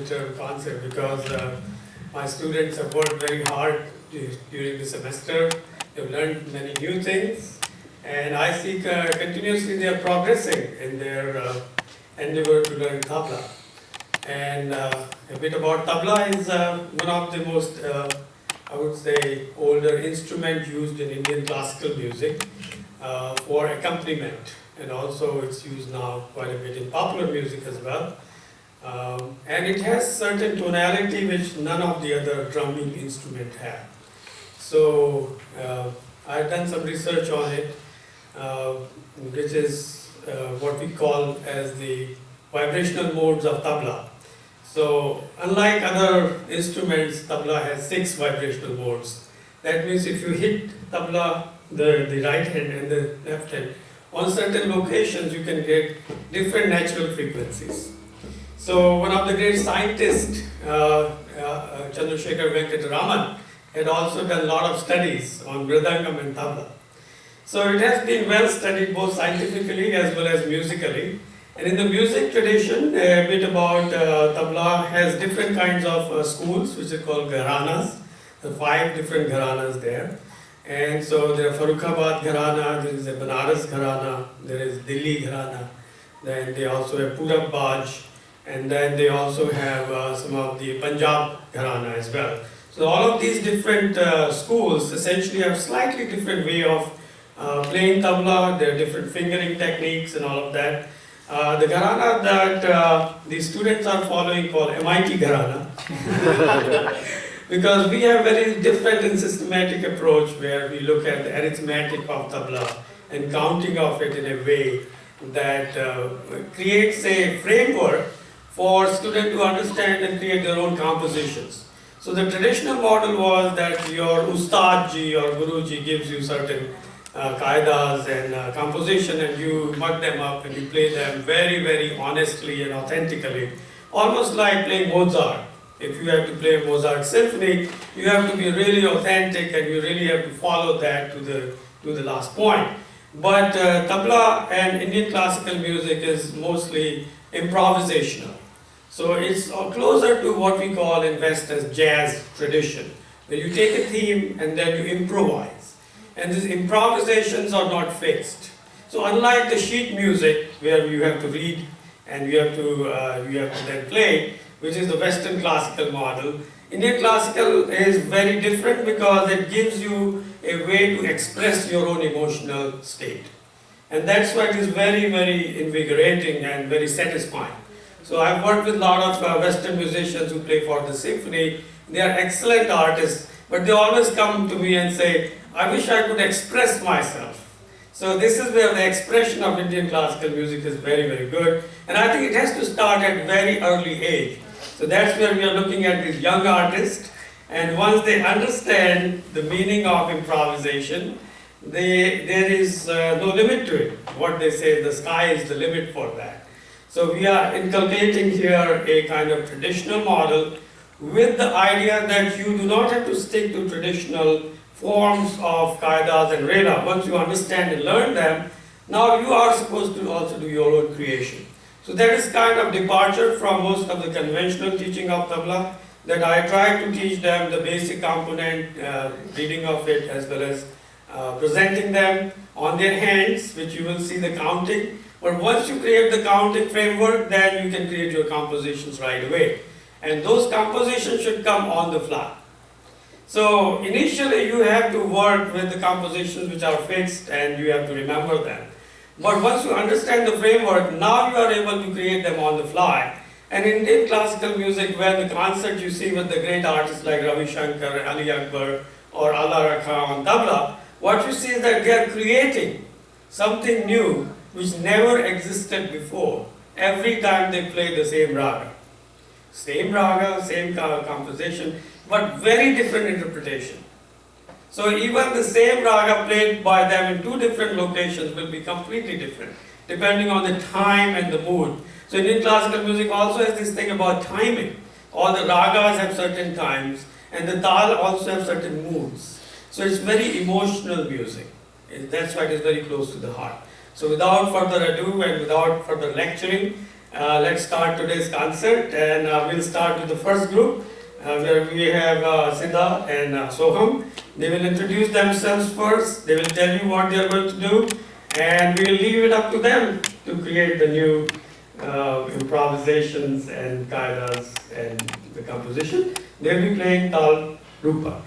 long-term concept because my students have worked very hard during the semester. They've learned many new things, and I see continuously they are progressing in their endeavor to learn tabla. And a bit about tabla is one of the most, I would say, older instrument used in Indian classical music for accompaniment, and also it's used now quite a bit in popular music as well. And it has certain tonality which none of the other drumming instrument have. So I've done some research on it, which is what we call as the vibrational modes of tabla. So unlike other instruments, tabla has 6 vibrational modes. That means if you hit tabla, the right hand and the left hand, on certain locations you can get different natural frequencies. So one of the great scientists, Chandrasekhar Venkataraman, had also done a lot of studies on mridangam and tabla. So it has been well studied both scientifically as well as musically. And in the music tradition, a bit about tabla has different kinds of schools, which are called gharanas. There are 5 different gharanas there. And so there are Farrukhabad Gharana, there is a Banaras Gharana, there is Delhi Gharana, then they also have Purab Baj, and then they also have some of the Punjab Gharana as well. So all of these different schools essentially have slightly different way of playing tabla. There are different fingering techniques and all of that. The Gharana that the students are following called MIT Gharana. Because we have very different and systematic approach where we look at the arithmetic of tabla and counting of it in a way that creates a framework for students to understand and create their own compositions. So the traditional model was that your Ustadji or Guruji gives you certain qaidas and composition, and you mug them up and you play them very, very honestly and authentically. Almost like playing Mozart. If you have to play a Mozart symphony, you have to be really authentic and you really have to follow that to the last point. But tabla and Indian classical music is mostly improvisational. So it's closer to what we call in West as jazz tradition, where you take a theme and then you improvise. And these improvisations are not fixed. So unlike the sheet music, where you have to read and you have to then play, which is the Western classical model, Indian classical is very different because it gives you a way to express your own emotional state. And that's why it is very, very invigorating and very satisfying. So I've worked with a lot of Western musicians who play for the symphony. They are excellent artists, but they always come to me and say, I wish I could express myself. So this is where the expression of Indian classical music is very, very good. And I think it has to start at very early age. So that's where we are looking at these young artists, and once they understand the meaning of improvisation, there is no limit to it. What they say, the sky is the limit for that. So we are inculcating here a kind of traditional model with the idea that you do not have to stick to traditional forms of qaidas and reda. Once you understand and learn them, now you are supposed to also do your own creation. So that is kind of departure from most of the conventional teaching of tabla, that I try to teach them the basic component, reading of it, as well as presenting them on their hands, which you will see the counting. But once you create the counting framework, then you can create your compositions right away. And those compositions should come on the fly. So initially you have to work with the compositions which are fixed and you have to remember them. But once you understand the framework, now you are able to create them on the fly. And in Indian classical music, when the concert you see with the great artists like Ravi Shankar, Ali Akbar, or Allah Rakha on tabla, what you see is that they are creating something new which never existed before. Every time they play the same raga. Same raga, same composition, but very different interpretation. So even the same raga played by them in 2 different locations will be completely different, depending on the time and the mood. So Indian classical music also has this thing about timing. All the ragas have certain times, and the tal also have certain moods. So it's very emotional music. That's why it is very close to the heart. So without further ado and without further lecturing, Let's start today's concert, and we'll start with the first group, where we have Siddha and Soham. They will introduce themselves first, they will tell you what they are going to do, and we'll leave it up to them to create the new improvisations and kaidas and the composition. They'll be playing Tal Rupa.